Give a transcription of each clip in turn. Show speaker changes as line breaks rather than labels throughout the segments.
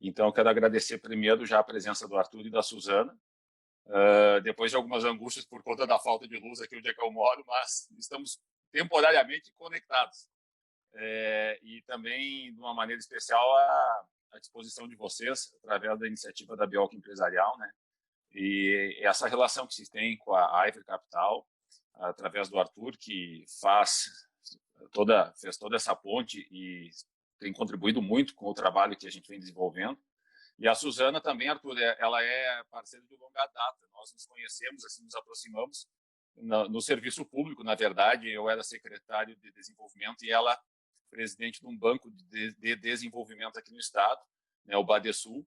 Então, eu quero agradecer primeiro já a presença do Arthur e da Suzana, depois de algumas angústias por conta da falta de luz aqui onde é que eu moro, mas estamos temporariamente conectados. E também, de uma maneira especial, à disposição de vocês, através da iniciativa da Bioc Empresarial, né? E essa relação que se tem com a Ivory Capital, através do Arthur, que fez toda essa ponte e tem contribuído muito com o trabalho que a gente vem desenvolvendo. E a Suzana também, Arthur, ela é parceira de longa data. Nós nos conhecemos, assim, nos aproximamos no serviço público, na verdade. Eu era secretário de desenvolvimento e ela presidente de um banco de desenvolvimento aqui no estado, né, o Badesul,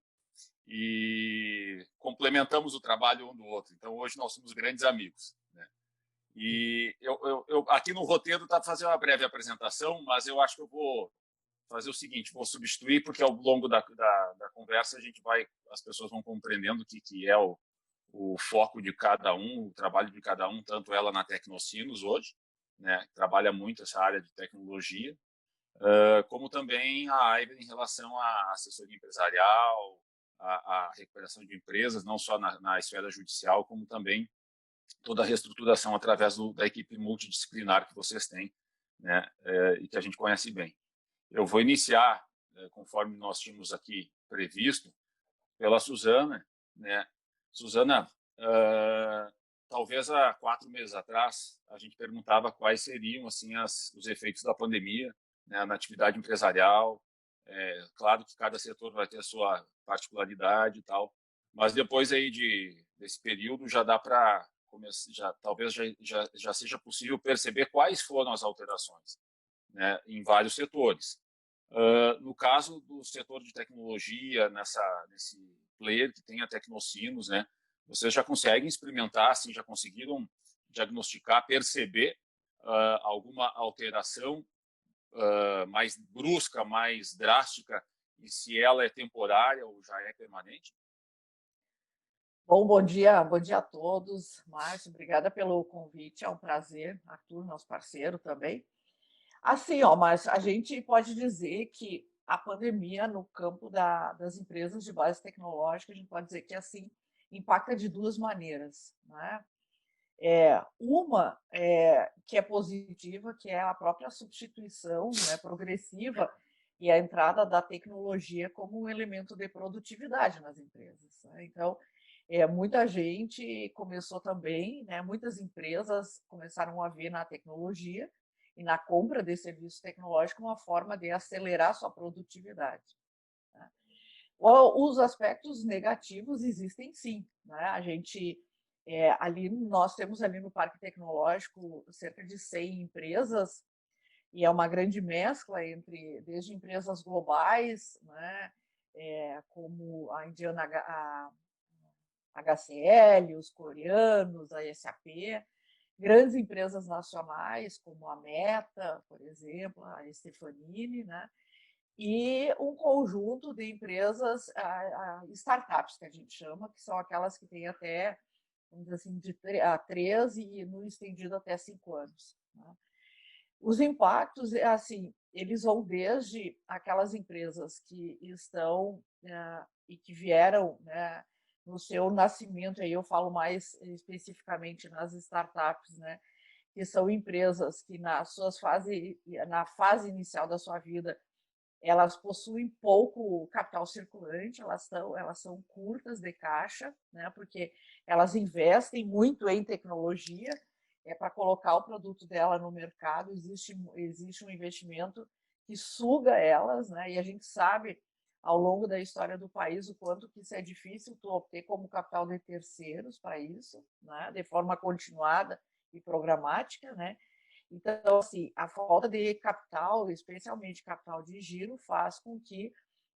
e complementamos o trabalho um do outro. Então, hoje nós somos grandes amigos, né? E eu aqui no roteiro está fazendo uma breve apresentação, mas eu acho que eu vou fazer o seguinte, vou substituir, porque ao longo da conversa as pessoas vão compreendendo o que é o foco de cada um, o trabalho de cada um, tanto ela na Tecnocinos hoje, né, trabalha muito essa área de tecnologia, como também a AIBA em relação à assessoria empresarial, à recuperação de empresas, não só na esfera judicial, como também toda a reestruturação através da equipe multidisciplinar que vocês têm, né, e que a gente conhece bem. Eu vou iniciar, conforme nós tínhamos aqui previsto, pela Suzana, né? Suzana, talvez há 4 meses atrás, a gente perguntava quais seriam assim os efeitos da pandemia, né, na atividade empresarial. Claro que cada setor vai ter a sua particularidade e tal, mas depois aí desse período já dá para começar, talvez já seja possível perceber quais foram as alterações, né, em vários setores. No caso do setor de tecnologia, nesse player que tem a Tecnocinos, né, vocês já conseguem experimentar, assim, já conseguiram diagnosticar, perceber alguma alteração mais brusca, mais drástica, e se ela é temporária ou já é permanente?
Bom dia a todos. Márcio, obrigada pelo convite, é um prazer. Arthur, nosso parceiro também. Assim, ó, mas a gente pode dizer que a pandemia no campo das empresas de base tecnológica, a gente pode dizer que assim impacta de duas maneiras, né? Uma que é positiva, que é a própria substituição, né, progressiva e a entrada da tecnologia como um elemento de produtividade nas empresas, né? Então, muita gente começou também, né, muitas empresas começaram a ver na tecnologia e na compra de serviços tecnológicos uma forma de acelerar sua produtividade, né? Os aspectos negativos existem sim, né? A gente ali nós temos ali no Parque Tecnológico cerca de 100 empresas e é uma grande mescla entre desde empresas globais, né, como a indiana HCL, os coreanos, a SAP, grandes empresas nacionais como a Meta, por exemplo, a Stefanini, né? E um conjunto de empresas, startups, que a gente chama, que são aquelas que têm até, vamos dizer assim, de 3 e no estendido até 5 anos, né? Os impactos, assim, eles vão desde aquelas empresas que estão e que vieram, né, no seu nascimento, aí eu falo mais especificamente nas startups, né, que são empresas que na fase inicial da sua vida elas possuem pouco capital circulante, elas são curtas de caixa, né, porque elas investem muito em tecnologia, para colocar o produto dela no mercado, existe um investimento que suga elas, né, e a gente sabe, ao longo da história do país, o quanto que isso é difícil tu obter como capital de terceiros para isso, né, de forma continuada e programática, né. Então, assim, a falta de capital, especialmente capital de giro, faz com que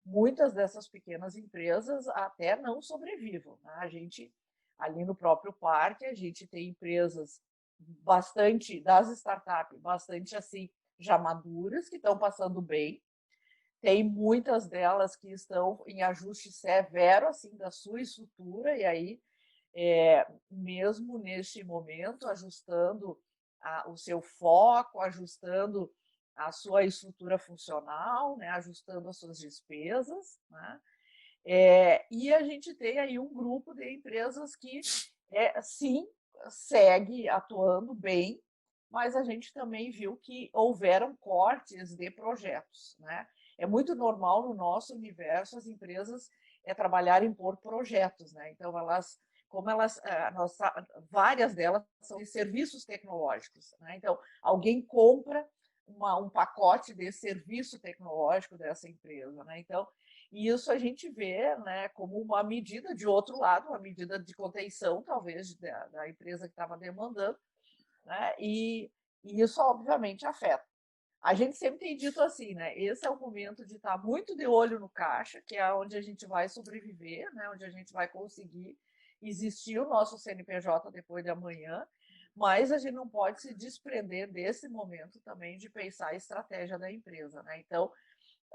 muitas dessas pequenas empresas até não sobrevivam, né? A gente, ali no próprio parque, a gente tem empresas bastante, das startups, bastante assim, já maduras, que estão passando bem. Tem muitas delas que estão em ajuste severo, assim, da sua estrutura, e aí mesmo neste momento, ajustando o seu foco, ajustando a sua estrutura funcional, né, ajustando as suas despesas, né? E a gente tem aí um grupo de empresas que, sim, segue atuando bem, mas a gente também viu que houveram cortes de projetos, né? É muito normal no nosso universo as empresas trabalharem por projetos, né? Então como elas, várias delas são de serviços tecnológicos, né? Então alguém compra um pacote de serviço tecnológico dessa empresa, né? Então e isso a gente vê, né, como uma medida, de outro lado, uma medida de contenção, talvez, da empresa que estava demandando, né, e isso, obviamente, afeta. A gente sempre tem dito assim, né, esse é o momento de estar muito de olho no caixa, que é onde a gente vai sobreviver, né, onde a gente vai conseguir existir o nosso CNPJ depois de amanhã, mas a gente não pode se desprender desse momento também de pensar a estratégia da empresa, né? Então,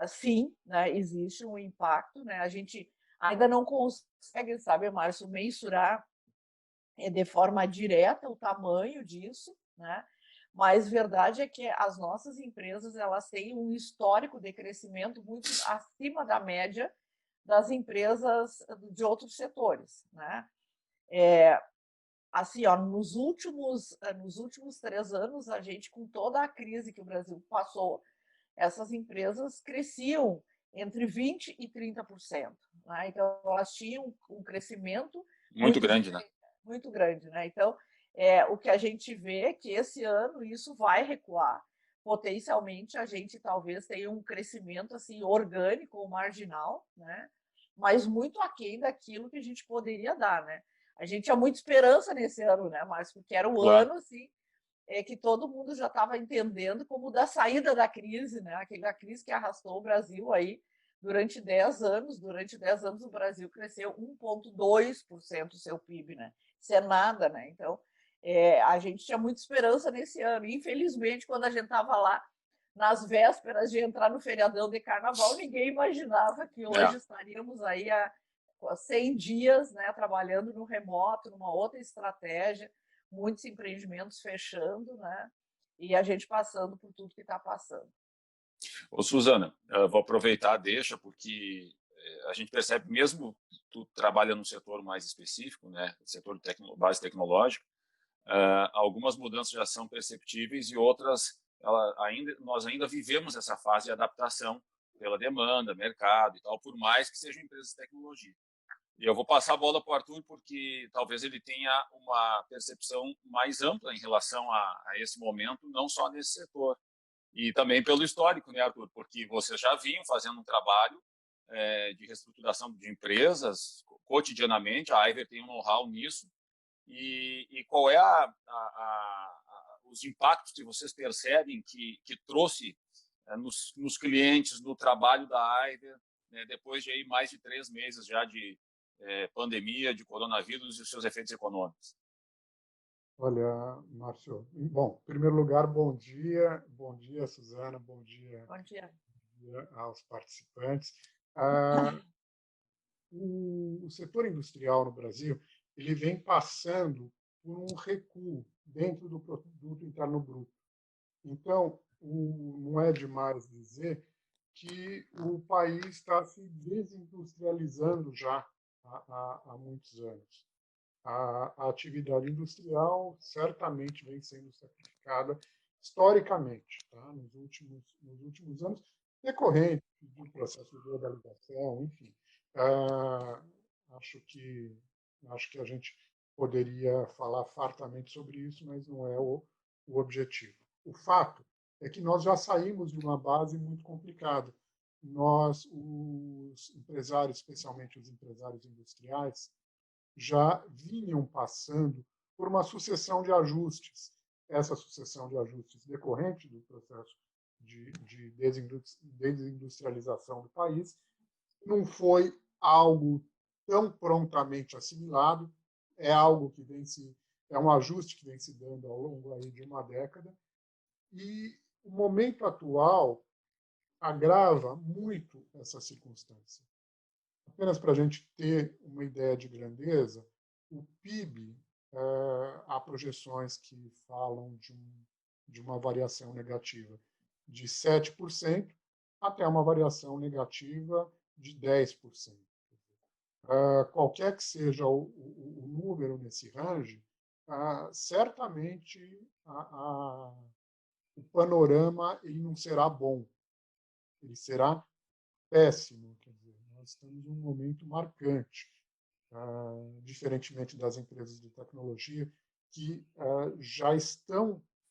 sim, né, existe um impacto, né? A gente ainda não consegue, sabe, Márcio, mensurar de forma direta o tamanho disso, né? Mas verdade é que as nossas empresas elas têm um histórico de crescimento muito acima da média das empresas de outros setores, né? Assim, ó, nos últimos 3 anos, a gente, com toda a crise que o Brasil passou, essas empresas cresciam entre 20% e 30%. Né? Então, elas tinham um crescimento
Muito
muito,
grande, né?
muito grande. Né? Então, o que a gente vê é que esse ano isso vai recuar. Potencialmente, a gente talvez tenha um crescimento assim orgânico ou marginal, né? Mas muito aquém daquilo que a gente poderia dar. Né? A gente tinha muita esperança nesse ano, né, Márcio? Porque era o
Claro.
ano assim, que todo mundo já estava entendendo como da saída da crise, né? Aquela crise que arrastou o Brasil aí durante 10 anos. Durante 10 anos o Brasil cresceu 1,2% do seu PIB, né? Isso é nada, né? Então, a gente tinha muita esperança nesse ano. E, infelizmente, quando a gente estava lá nas vésperas de entrar no feriadão de carnaval, ninguém imaginava que
É.
hoje estaríamos aí há 100 dias, né, trabalhando no remoto, numa outra estratégia, muitos empreendimentos fechando, né? E a gente passando por tudo que está passando.
Ô, Suzana, vou aproveitar, deixa, porque a gente percebe, mesmo tu trabalha num setor mais específico, né, setor de base tecnológica, algumas mudanças já são perceptíveis e outras, nós ainda vivemos essa fase de adaptação pela demanda, mercado e tal, por mais que sejam empresas de tecnologia. E eu vou passar a bola para o Arthur, porque talvez ele tenha uma percepção mais ampla em relação a esse momento, não só nesse setor. E também pelo histórico, né, Arthur? Porque vocês já vinham fazendo um trabalho de reestruturação de empresas cotidianamente, a Iver tem um know-how nisso. E qual é os impactos que vocês percebem que trouxe nos clientes, no trabalho da Iver, né, depois de aí mais de 3 meses já de pandemia, de coronavírus e os seus efeitos econômicos?
Olha, Márcio, bom, em primeiro lugar, bom dia, Suzana,
Bom dia.
bom dia aos participantes. Ah, o setor industrial no Brasil ele vem passando por um recuo dentro do produto interno bruto. Então, não é demais dizer que o país está se desindustrializando já há muitos anos. A atividade industrial certamente vem sendo sacrificada historicamente, tá? Nos últimos anos, decorrente do processo de globalização, enfim. Ah, acho que acho que a gente poderia falar fartamente sobre isso, mas não é o objetivo. O fato é que nós já saímos de uma base muito complicada. Nós, os empresários, especialmente os empresários industriais, já vinham passando por uma sucessão de ajustes. Essa sucessão de ajustes decorrente do processo de desindustrialização do país não foi algo tão prontamente assimilado, é algo que é um ajuste que vem se dando ao longo aí de uma década, e o momento atual agrava muito essa circunstância. Apenas para a gente ter uma ideia de grandeza, o PIB, há projeções que falam de uma variação negativa de 7% até uma variação negativa de 10%. qualquer que seja o número nesse range, certamente o panorama ele não será bom, ele será péssimo. Quer dizer, nós estamos em um momento marcante, diferentemente das empresas de tecnologia que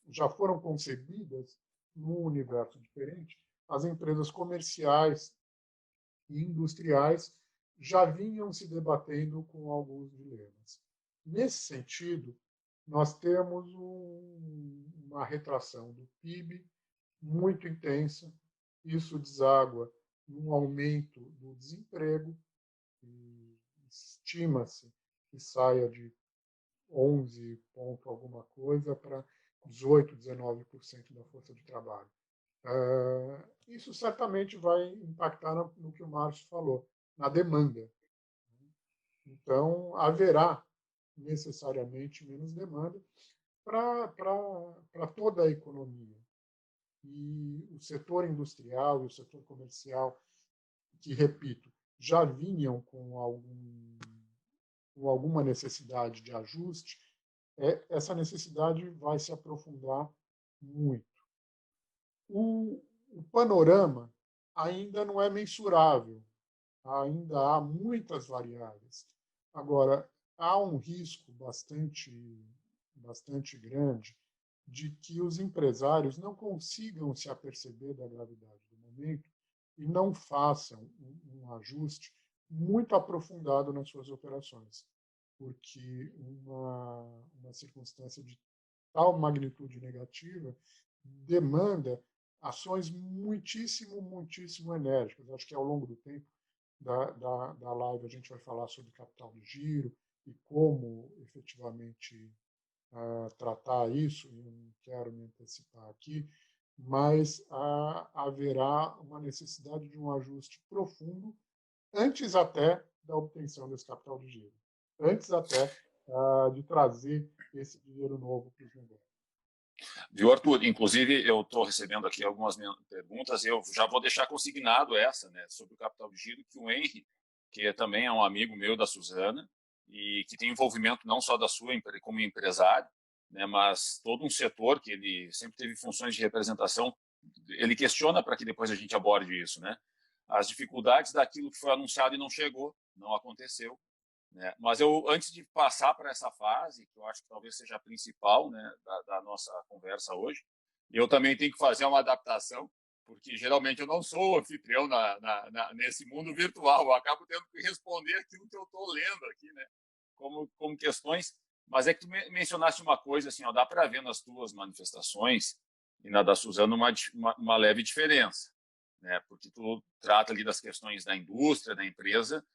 já foram concebidas num universo diferente. As empresas comerciais e industriais já vinham se debatendo com alguns dilemas. Nesse sentido, nós temos uma retração do PIB muito intensa, isso deságua num aumento do desemprego, estima-se que saia de 11 ponto alguma coisa para 18, 19% da força de trabalho. Isso certamente vai impactar no que o Márcio falou, na demanda. Então, haverá necessariamente menos demanda para toda a economia. E o setor industrial e o setor comercial, que, repito, já vinham com alguma necessidade de ajuste, essa necessidade vai se aprofundar muito. O panorama ainda não é mensurável, ainda há muitas variáveis. Agora, há um risco bastante grande de que os empresários não consigam se aperceber da gravidade do momento e não façam um ajuste muito aprofundado nas suas operações, porque uma circunstância de tal magnitude negativa demanda ações muitíssimo enérgicas. Acho que ao longo do tempo da live a gente vai falar sobre capital de giro e como efetivamente tratar isso, eu não quero me antecipar aqui, mas haverá uma necessidade de um ajuste profundo antes até da obtenção desse capital de giro, antes até de trazer esse dinheiro novo para os negócios.
Viu, Arthur? Inclusive, eu estou recebendo aqui algumas perguntas, eu já vou deixar consignado essa, né, sobre o capital de giro, que o Henry, que também é um amigo meu da Suzana, e que tem envolvimento não só da sua como empresário, né, mas todo um setor que ele sempre teve funções de representação, ele questiona para que depois a gente aborde isso, né? As dificuldades daquilo que foi anunciado e não chegou, não aconteceu, né? Mas antes de passar para essa fase, que eu acho que talvez seja a principal, né, da nossa conversa hoje, eu também tenho que fazer uma adaptação, porque geralmente eu não sou anfitrião nesse mundo virtual, eu acabo tendo que responder aquilo que eu estou lendo aqui, né, como questões. Mas é que tu mencionaste uma coisa, assim, ó, dá para ver nas tuas manifestações e na da Suzana uma leve diferença, né, porque tu trata ali das questões da indústria, da empresa,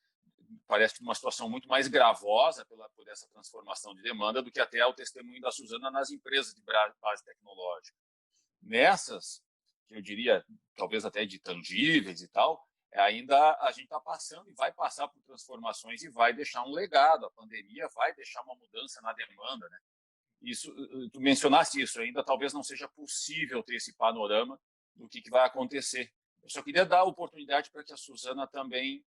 parece que uma situação muito mais gravosa por essa transformação de demanda do que até o testemunho da Suzana nas empresas de base tecnológica. Nessas, que eu diria, talvez até de tangíveis e tal, ainda a gente está passando e vai passar por transformações e vai deixar um legado. A pandemia vai deixar uma mudança na demanda, né? Isso, tu mencionaste isso, ainda talvez não seja possível ter esse panorama do que vai acontecer. Eu só queria dar a oportunidade para que a Suzana também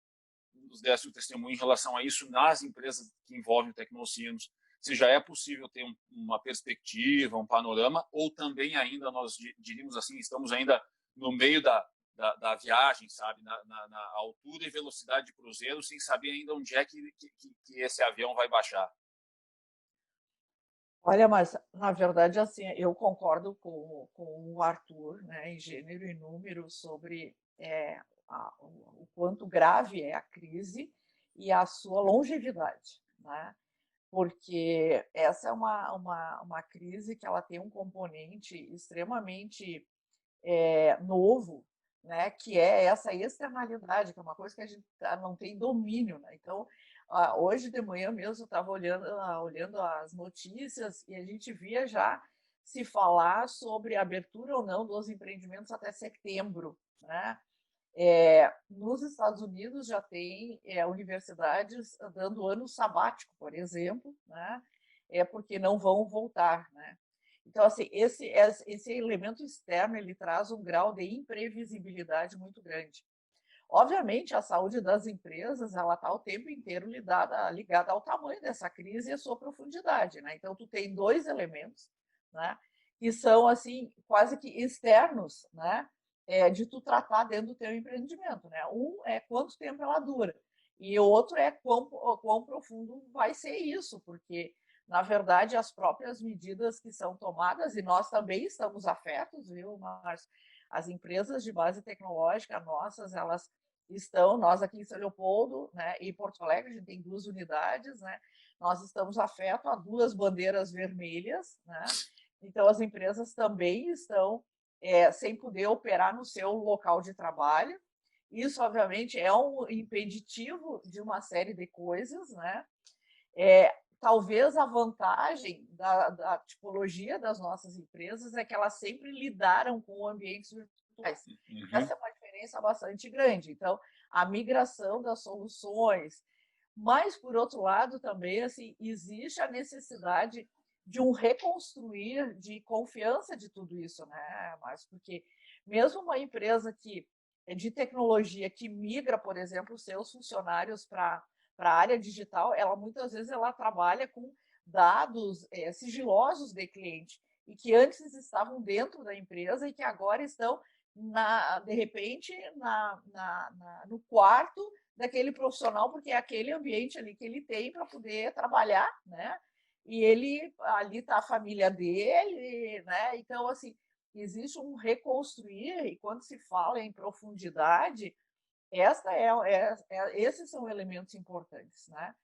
nos desse o testemunho em relação a isso nas empresas que envolvem o Tecnocinos, se já é possível ter uma perspectiva, um panorama, ou também ainda, nós diríamos assim, estamos ainda no meio da viagem, sabe, na altura e velocidade de cruzeiro, sem saber ainda onde é que esse avião vai baixar.
Olha, mas na verdade, assim, eu concordo com o Arthur, né, em gênero e número, sobre o quanto grave é a crise e a sua longevidade, né? Porque essa é uma crise que ela tem um componente extremamente novo, né, que é essa externalidade, que é uma coisa que a gente não tem domínio, né? Então, hoje de manhã mesmo eu estava olhando as notícias e a gente via já se falar sobre a abertura ou não dos empreendimentos até setembro, né? Nos Estados Unidos já tem universidades dando ano sabático, por exemplo, né? Porque não vão voltar, né? Então, assim, esse elemento externo ele traz um grau de imprevisibilidade muito grande. Obviamente, a saúde das empresas, ela está o tempo inteiro ligada ao tamanho dessa crise e à sua profundidade, né? Então, tu tem dois elementos, né, que são, assim, quase que externos, né, de tu tratar dentro do teu empreendimento, né? Um é quanto tempo ela dura, e o outro é quão profundo vai ser isso, porque, na verdade, as próprias medidas que são tomadas, e nós também estamos afetos, viu, Márcio? As empresas de base tecnológica nossas, elas estão, nós aqui em São Leopoldo, né, e Porto Alegre, a gente tem 2 unidades, né, nós estamos afetos a 2 bandeiras vermelhas, né, então as empresas também estão sem poder operar no seu local de trabalho. Isso, obviamente, é um impeditivo de uma série de coisas, né? Talvez a vantagem da tipologia das nossas empresas é que elas sempre lidaram com ambientes virtuais. Essa é uma diferença bastante grande. Então, a migração das soluções, mas, por outro lado, também assim, existe a necessidade de um reconstruir de confiança de tudo isso, né, Márcio? Porque mesmo uma empresa que de tecnologia que migra, por exemplo, os seus funcionários para a área digital, ela muitas vezes ela trabalha com dados sigilosos de cliente e que antes estavam dentro da empresa e que agora estão, de repente, no quarto daquele profissional, porque é aquele ambiente ali que ele tem para poder trabalhar, né? E ele ali está a família dele, né? Então, assim, existe um reconstruir, e quando se fala em profundidade, esses são elementos importantes, né?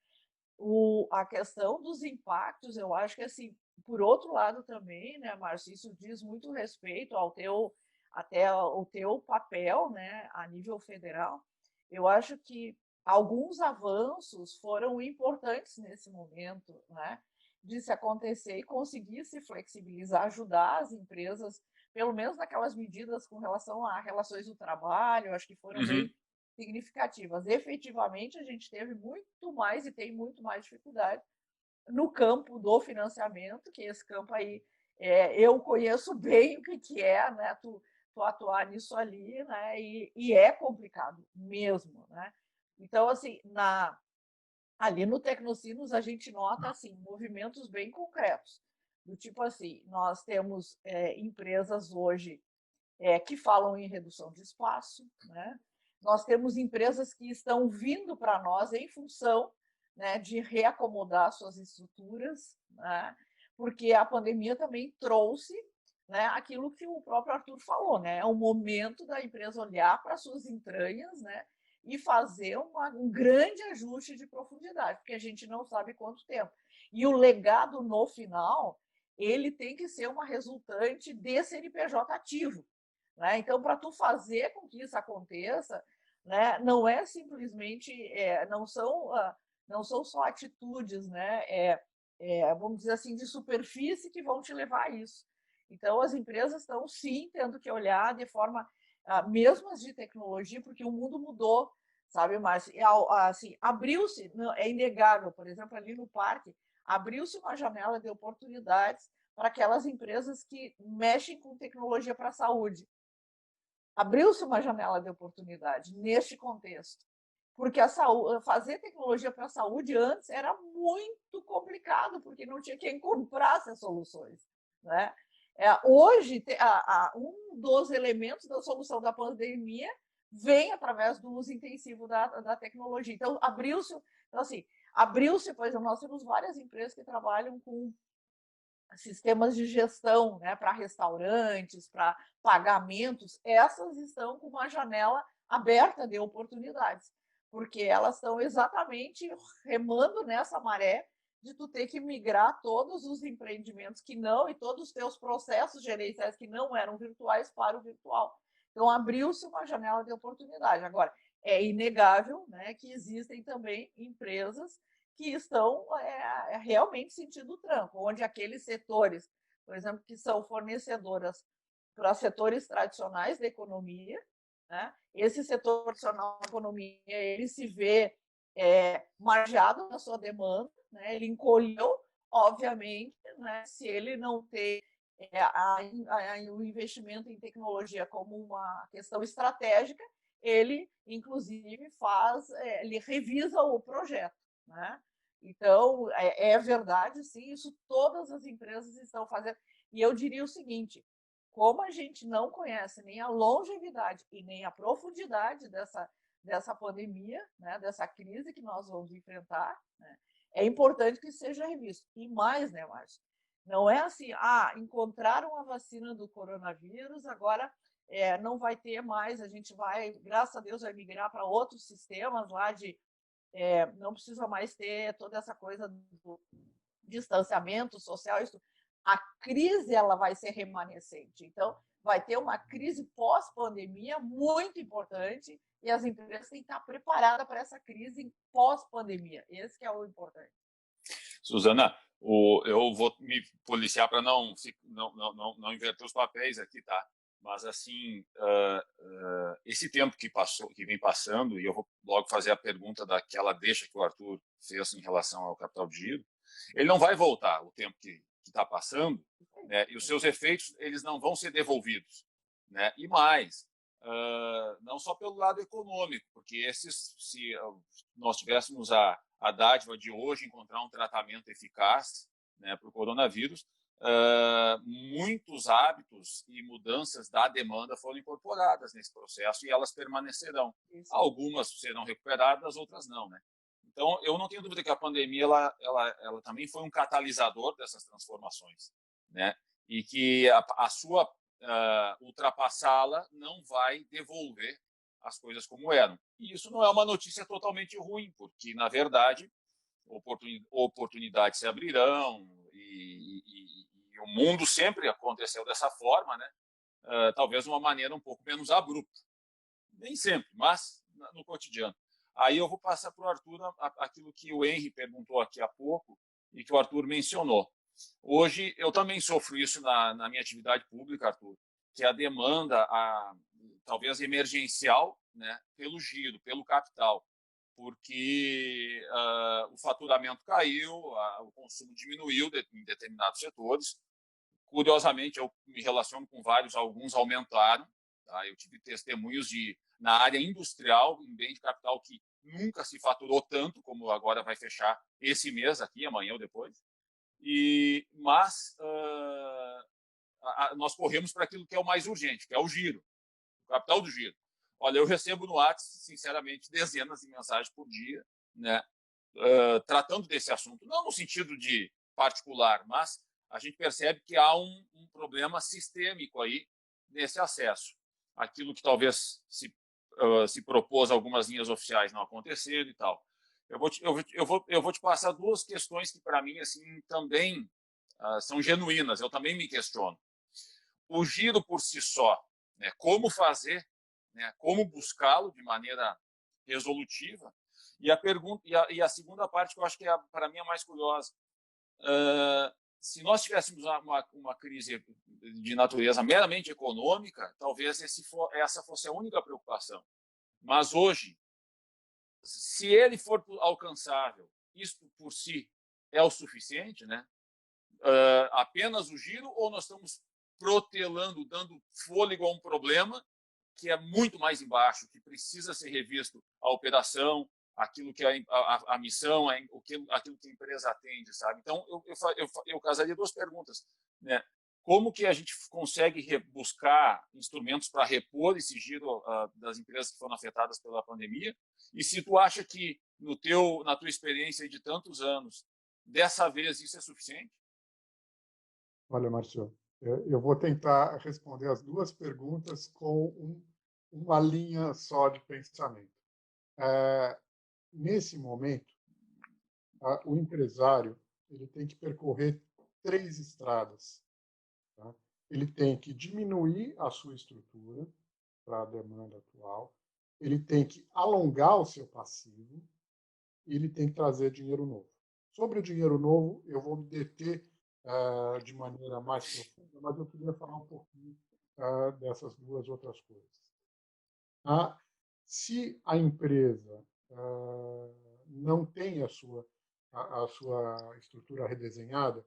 A questão dos impactos, eu acho que, assim, por outro lado também, né, Márcio, isso diz muito respeito até o teu papel, né, a nível federal. Eu acho que alguns avanços foram importantes nesse momento, né, de se acontecer e conseguir se flexibilizar, ajudar as empresas, pelo menos naquelas medidas com relação a relações do trabalho, acho que foram bem significativas. Efetivamente, a gente teve muito mais e tem muito mais dificuldade no campo do financiamento, que esse campo aí eu conheço bem o que é, né? Tu atuar nisso ali, né? E é complicado mesmo, né? Então, assim, ali no Tecnocinos a gente nota assim movimentos bem concretos, do tipo assim, nós temos empresas hoje que falam em redução de espaço, né? Nós temos empresas que estão vindo para nós em função, né, de reacomodar suas estruturas, né? Porque a pandemia também trouxe, né, aquilo que o próprio Arthur falou, né? É o momento da empresa olhar para suas entranhas, né, e fazer um grande ajuste de profundidade, porque a gente não sabe quanto tempo. E o legado no final, ele tem que ser uma resultante desse NPJ ativo, né? Então, para tu fazer com que isso aconteça, né, não é simplesmente, não são só atitudes, né, vamos dizer assim, de superfície que vão te levar a isso. Então, as empresas estão, sim, tendo que olhar de forma, mesmo as de tecnologia, porque o mundo mudou, sabe, Márcio? Assim, abriu-se, é inegável, por exemplo, ali no parque, abriu-se uma janela de oportunidades para aquelas empresas que mexem com tecnologia para a saúde. Abriu-se uma janela de oportunidade neste contexto, porque fazer tecnologia para a saúde antes era muito complicado, porque não tinha quem comprasse as soluções, né? Hoje, um dos elementos da solução da pandemia vem através do uso intensivo da tecnologia. Então, abriu-se, pois nós temos várias empresas que trabalham com sistemas de gestão, né, para restaurantes, para pagamentos, essas estão com uma janela aberta de oportunidades, porque elas estão exatamente remando nessa maré de tu ter que migrar todos os empreendimentos que não e todos os teus processos gerenciais que não eram virtuais para o virtual. Então, abriu-se uma janela de oportunidade. Agora, é inegável, né, que existem também empresas que estão realmente sentindo o tranco, onde aqueles setores, por exemplo, que são fornecedoras para setores tradicionais da economia, né? Esse setor tradicional da economia, ele se vê margeado na sua demanda, né? Ele encolheu, obviamente, né? Se ele não tem o investimento em tecnologia como uma questão estratégica, ele, inclusive, ele revisa o projeto, né? Então, é verdade, sim, isso todas as empresas estão fazendo. E eu diria o seguinte: como a gente não conhece nem a longevidade e nem a profundidade dessa pandemia, né, dessa crise que nós vamos enfrentar, né, é importante que seja revisto. E mais, né, Márcio? Não é assim, encontraram a vacina do coronavírus, agora não vai ter mais, a gente vai, graças a Deus, vai migrar para outros sistemas lá não precisa mais ter toda essa coisa do distanciamento social. A crise ela vai ser remanescente. Então, vai ter uma crise pós-pandemia muito importante e as empresas têm que estar preparadas para essa crise pós-pandemia. Esse que é o importante.
Suzana, eu vou me policiar para não inverter os papéis aqui, tá? Mas, assim, esse tempo que vem passando, e eu vou logo fazer a pergunta daquela deixa que o Arthur fez em relação ao capital de giro, ele não vai voltar o tempo que está passando, né? E os seus efeitos eles não vão ser devolvidos, né? E mais, não só pelo lado econômico, porque se nós tivéssemos a dádiva de hoje encontrar um tratamento eficaz, né, para o coronavírus, muitos hábitos e mudanças da demanda foram incorporadas nesse processo e elas permanecerão. Isso. Algumas serão recuperadas, outras não, né? Então, eu não tenho dúvida que a pandemia ela também foi um catalisador dessas transformações, né? E que a sua ultrapassá-la não vai devolver as coisas como eram. E isso não é uma notícia totalmente ruim, porque, na verdade, oportunidades se abrirão e o mundo sempre aconteceu dessa forma, né? Talvez de uma maneira um pouco menos abrupta. Nem sempre, mas no cotidiano. Aí eu vou passar para o Arthur aquilo que o Henry perguntou aqui há pouco e que o Arthur mencionou. Hoje, eu também sofro isso na minha atividade pública, Arthur, que a demanda, talvez emergencial, né, pelo giro, pelo capital, porque o faturamento caiu, o consumo diminuiu em determinados setores. Curiosamente, eu me relaciono com vários, alguns aumentaram. Tá? Eu tive testemunhos na área industrial, em bem de capital, que nunca se faturou tanto como agora vai fechar esse mês aqui, amanhã ou depois. Mas nós corremos para aquilo que é o mais urgente, que é o giro, o capital do giro. Olha, eu recebo no WhatsApp, sinceramente, dezenas de mensagens por dia, né, tratando desse assunto, não no sentido de particular, mas a gente percebe que há um problema sistêmico aí nesse acesso. Aquilo que talvez se propôs algumas linhas oficiais não aconteceram e tal. Eu vou te passar duas questões que, para mim, assim, também são genuínas. Eu também me questiono. O giro por si só, né, como fazer, né, como buscá-lo de maneira resolutiva. E a segunda parte, que eu acho que para mim é a mais curiosa. Se nós tivéssemos uma crise de natureza meramente econômica, talvez essa fosse a única preocupação. Mas hoje, se ele for alcançável, isto por si é o suficiente, né? Apenas o giro, ou nós estamos protelando, dando fôlego a um problema que é muito mais embaixo, que precisa ser revisto a operação, aquilo que a missão, aquilo que a empresa atende, sabe? Então, eu casaria duas perguntas, né? Como que a gente consegue buscar instrumentos para repor esse giro das empresas que foram afetadas pela pandemia? E se tu acha que na tua experiência de tantos anos, dessa vez isso é suficiente?
Olha, Márcio, eu vou tentar responder as duas perguntas com uma linha só de pensamento. Nesse momento, o empresário ele tem que percorrer 3 estradas. Tá? Ele tem que diminuir a sua estrutura para a demanda atual, ele tem que alongar o seu passivo e ele tem que trazer dinheiro novo. Sobre o dinheiro novo, eu vou me deter de maneira mais profunda, mas eu queria falar um pouquinho dessas duas outras coisas. Se a empresa não tem a sua estrutura redesenhada,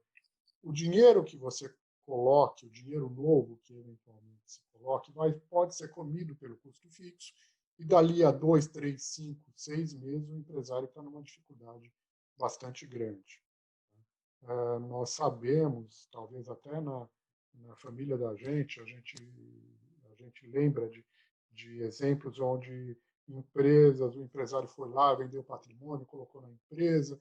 o dinheiro que você coloque, o dinheiro novo que eventualmente se coloque, pode ser comido pelo custo fixo e dali a 2, 3, 5, 6 meses o empresário está numa dificuldade bastante grande. Nós sabemos, talvez até na família da gente, a gente lembra de exemplos onde empresas, o empresário foi lá, vendeu patrimônio, colocou na empresa,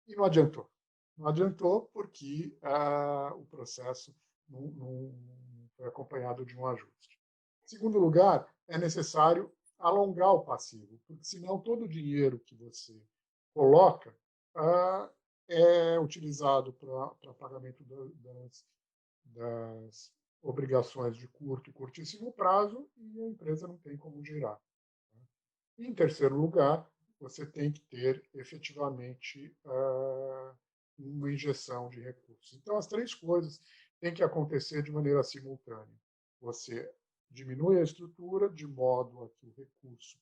e não adiantou. Não adiantou porque o processo não foi acompanhado de um ajuste. Em segundo lugar, é necessário alongar o passivo, porque senão todo o dinheiro que você coloca é utilizado para pagamento das obrigações de curto e curtíssimo prazo e a empresa não tem como girar. E, em terceiro lugar, você tem que ter efetivamente uma injeção de recursos. Então, as três coisas têm que acontecer de maneira simultânea. Você diminui a estrutura de modo a que o recurso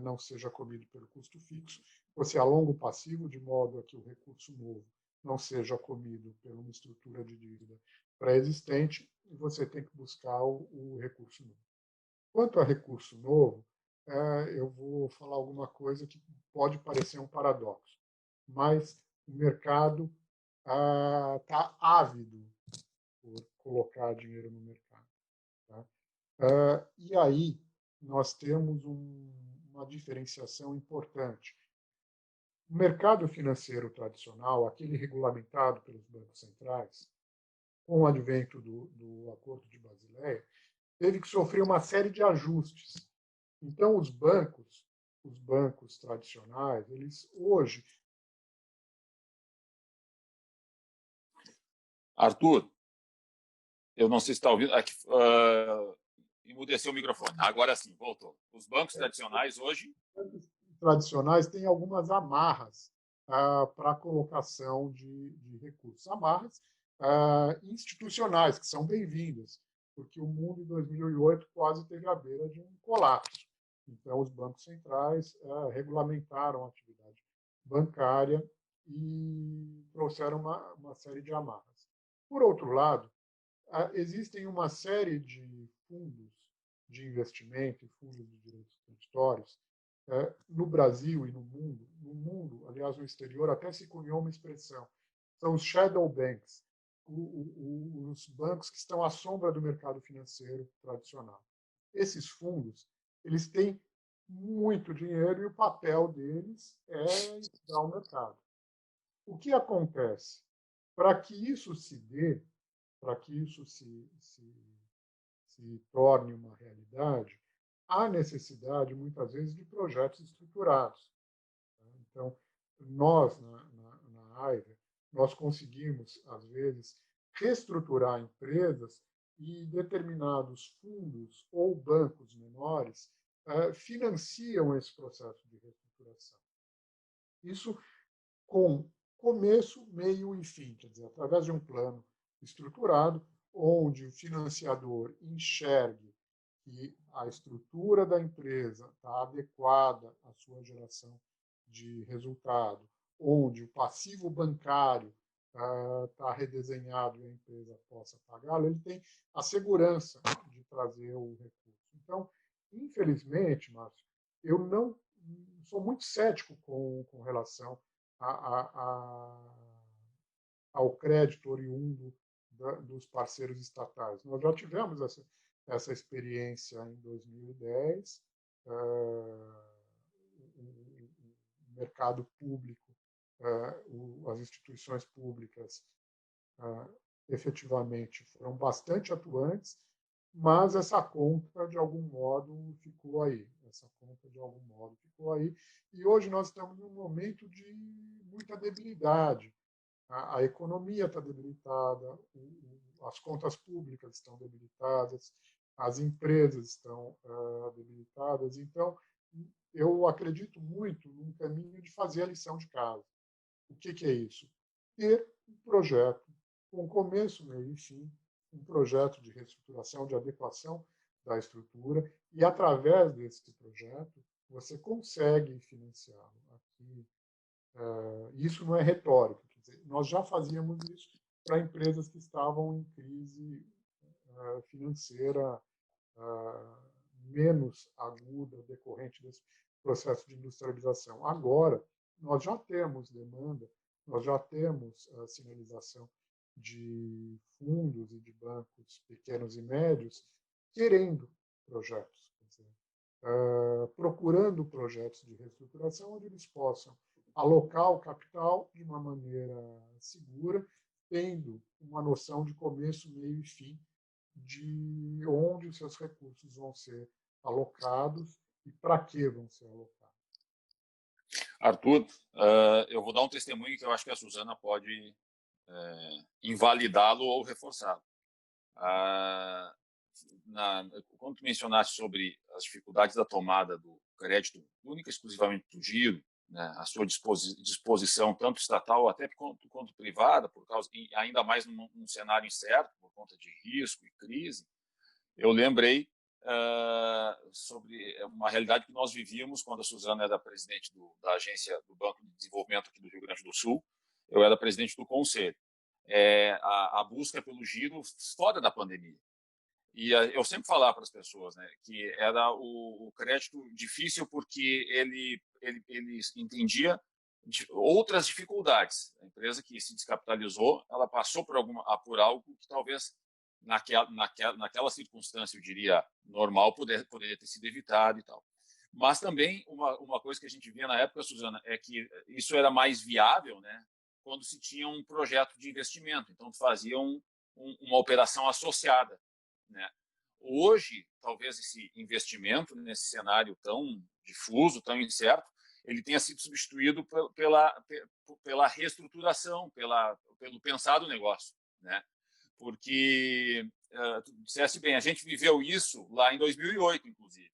não seja comido pelo custo fixo, você alonga o passivo de modo a que o recurso novo não seja comido por uma estrutura de dívida pré-existente, e você tem que buscar o recurso novo. Quanto a recurso novo, eu vou falar alguma coisa que pode parecer um paradoxo, mas o mercado está ávido por colocar dinheiro no mercado. Tá? E aí nós temos uma diferenciação importante. O mercado financeiro tradicional, aquele regulamentado pelos bancos centrais, com o advento do Acordo de Basileia, teve que sofrer uma série de ajustes. Então, os bancos tradicionais, eles hoje...
Arthur, eu não sei se está ouvindo, aqui, emudeceu o microfone. Agora sim, voltou. Os bancos tradicionais hoje...
Os bancos tradicionais têm algumas amarras para a colocação de recursos. Amarras institucionais, que são bem-vindas, porque o mundo em 2008 quase teve à beira de um colapso. Então, os bancos centrais regulamentaram a atividade bancária e trouxeram uma série de amarras. Por outro lado, existem uma série de fundos de investimento e fundos de direitos creditórios no Brasil e no mundo. No mundo, aliás, no exterior, até se cunhou uma expressão. São os shadow banks, os bancos que estão à sombra do mercado financeiro tradicional. Esses fundos, eles têm muito dinheiro e o papel deles é estudar o mercado. O que acontece? Para que isso se dê, para que isso se torne uma realidade, há necessidade, muitas vezes, de projetos estruturados. Então, nós, na Aiver, nós conseguimos, às vezes, reestruturar empresas e determinados fundos ou bancos menores financiam esse processo de reestruturação. Isso com começo, meio e fim, quer dizer, através de um plano estruturado, onde o financiador enxergue que a estrutura da empresa está adequada à sua geração de resultado, onde o passivo bancário está redesenhado e a empresa possa pagá-lo, ele tem a segurança de trazer o recurso. Então, infelizmente, Márcio, eu não sou muito cético com relação ao crédito oriundo dos parceiros estatais. Nós já tivemos essa experiência em 2010, o mercado público, as instituições públicas efetivamente foram bastante atuantes, mas essa conta, de algum modo, ficou aí. E hoje nós estamos num momento de muita debilidade. A economia está debilitada, as contas públicas estão debilitadas, as empresas estão debilitadas. Então, eu acredito muito num caminho de fazer a lição de casa. O que é isso? Ter um projeto com começo, meio e fim, um projeto de reestruturação, de adequação da estrutura, e, através desse projeto, você consegue financiá-lo. Aqui, isso não é retórica. Quer dizer, nós já fazíamos isso para empresas que estavam em crise financeira menos aguda decorrente desse processo de industrialização. Agora, nós já temos demanda, nós já temos a sinalização de fundos e de bancos pequenos e médios querendo projetos, procurando projetos de reestruturação onde eles possam alocar o capital de uma maneira segura, tendo uma noção de começo, meio e fim de onde os seus recursos vão ser alocados e para que vão ser alocados.
Arthur, eu vou dar um testemunho que eu acho que a Suzana pode invalidá-lo ou reforçá-lo. Quando tu mencionaste sobre as dificuldades da tomada do crédito única e exclusivamente do giro, né, a sua disposição tanto estatal até quanto privada, por causa, e ainda mais num cenário incerto por conta de risco e crise, eu lembrei sobre uma realidade que nós vivíamos quando a Suzana era presidente da agência do Banco de Desenvolvimento aqui do Rio Grande do Sul, eu era presidente do conselho. A busca pelo giro fora da pandemia. E eu sempre falava para as pessoas, né, que era o crédito difícil porque ele entendia outras dificuldades. A empresa que se descapitalizou, ela passou por algo que talvez naquela circunstância, eu diria, normal, poderia ter sido evitado e tal. Mas também uma coisa que a gente via na época, Suzana, é que isso era mais viável, né, quando se tinha um projeto de investimento. Então, fazia uma operação associada, né? Hoje, talvez esse investimento nesse cenário tão difuso, tão incerto, ele tenha sido substituído pela reestruturação, pelo pensar do negócio, né? Porque, tu disseste bem, a gente viveu isso lá em 2008, inclusive,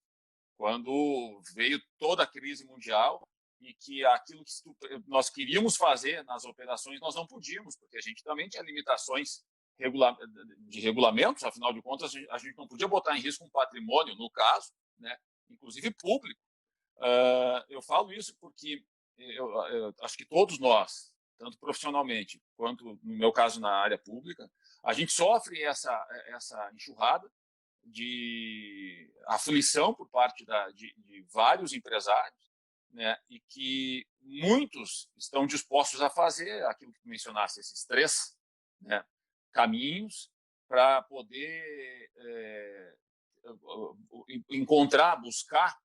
quando veio toda a crise mundial e que aquilo que nós queríamos fazer nas operações, nós não podíamos, porque a gente também tinha limitações de regulamentos, afinal de contas, a gente não podia botar em risco um patrimônio, no caso, né, inclusive público. Eu falo isso porque eu acho que todos nós, tanto profissionalmente quanto, no meu caso, na área pública, a gente sofre essa enxurrada de aflição por parte de vários empresários, né, e que muitos estão dispostos a fazer aquilo que tu mencionaste, esses três, né, caminhos para poder encontrar, buscar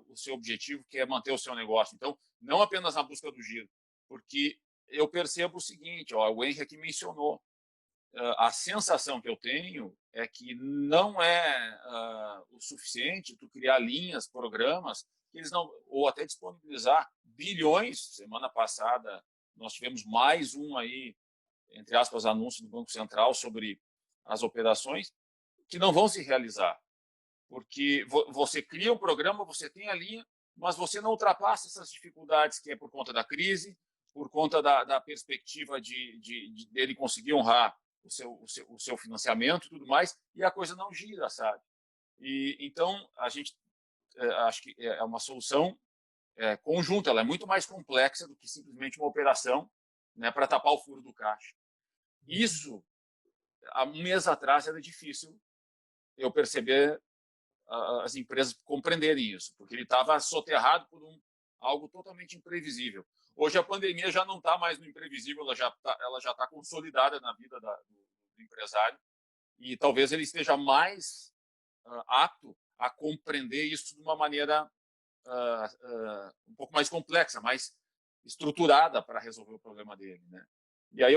o seu objetivo, que é manter o seu negócio. Então, não apenas na busca do giro, porque eu percebo o seguinte, o Henry aqui mencionou, a sensação que eu tenho é que não é o suficiente tu criar linhas, programas, que eles não, ou até disponibilizar bilhões. Semana passada nós tivemos mais aí, entre aspas, anúncio do Banco Central sobre as operações que não vão se realizar, porque você cria um programa, você tem a linha, mas você não ultrapassa essas dificuldades que é por conta da crise, por conta da perspectiva dele conseguir honrar o seu financiamento e tudo mais, e a coisa não gira, sabe? E então a gente acho que é uma solução conjunta, ela é muito mais complexa do que simplesmente uma operação, né, para tapar o furo do caixa. Isso, há um mês atrás, era difícil eu perceber as empresas compreenderem isso, porque ele estava soterrado por algo totalmente imprevisível. Hoje a pandemia já não está mais no imprevisível, ela já tá consolidada na vida do empresário, e talvez ele esteja mais apto a compreender isso de uma maneira um pouco mais complexa, mais estruturada para resolver o problema dele, né? E aí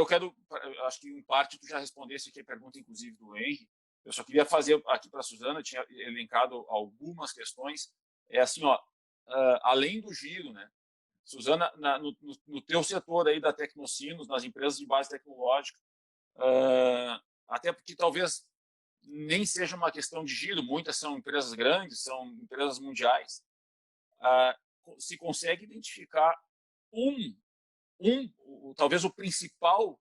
acho que em parte tu já respondesse aqui a pergunta, inclusive, do Henry. Eu só queria fazer aqui para a Suzana, tinha elencado algumas questões. É assim, além do giro, né? Suzana, no teu setor aí da Tecnocinos, nas empresas de base tecnológica, até porque talvez nem seja uma questão de giro, muitas são empresas grandes, são empresas mundiais, se consegue identificar talvez o principal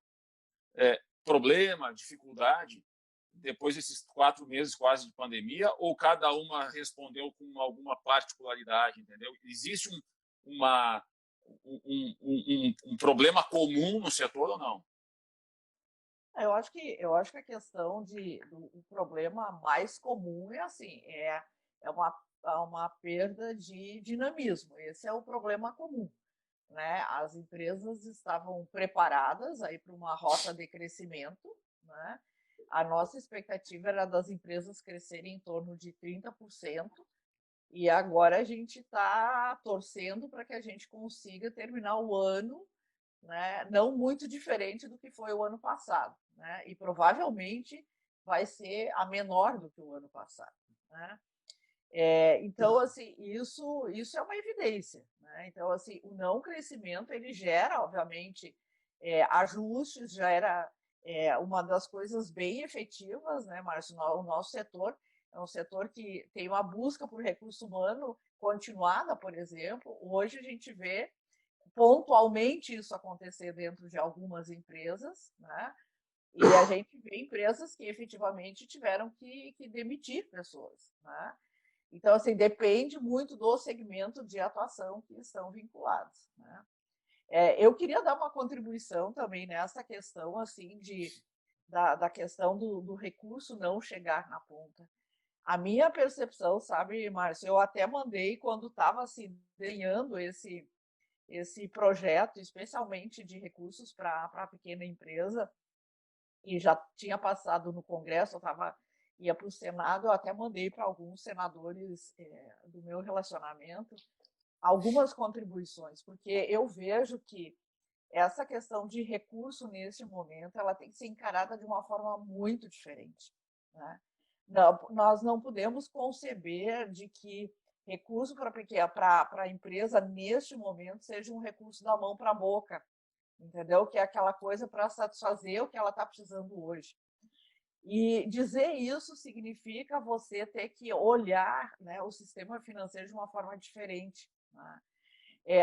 problema, dificuldade, depois desses 4 meses quase de pandemia, ou cada uma respondeu com alguma particularidade, entendeu? Existe um problema comum no setor ou não?
Eu acho que a questão o problema mais comum é assim, é uma uma perda de dinamismo. Esse é o problema comum, né? As empresas estavam preparadas aí para uma rota de crescimento, né? A nossa expectativa era das empresas crescerem em torno de 30%, e agora a gente está torcendo para que a gente consiga terminar o ano, né, não muito diferente do que foi o ano passado, né? E provavelmente vai ser a menor do que o ano passado, né? Então, assim, isso é uma evidência, né? Então, assim, o não crescimento ele gera, obviamente, ajustes, já era uma das coisas bem efetivas, né, Márcio? O nosso setor é um setor que tem uma busca por recurso humano continuada, por exemplo. Hoje a gente vê pontualmente isso acontecer dentro de algumas empresas, né? E a gente vê empresas que efetivamente tiveram que demitir pessoas, né? Então, assim, depende muito do segmento de atuação que estão vinculados, né? Eu queria dar uma contribuição também nessa questão, assim, da questão do recurso não chegar na ponta. A minha percepção, sabe, Márcio, eu até mandei quando estava assim, desenhando esse projeto, especialmente de recursos para a pequena empresa, e já tinha passado no Congresso, ia para o Senado, eu até mandei para alguns senadores do meu relacionamento algumas contribuições, porque eu vejo que essa questão de recurso nesse momento ela tem que ser encarada de uma forma muito diferente, né? Não, nós não podemos conceber de que recurso para a empresa neste momento seja um recurso da mão para a boca, entendeu? Que é aquela coisa para satisfazer o que ela está precisando hoje. E dizer isso significa você ter que olhar, né, o sistema financeiro de uma forma diferente, né?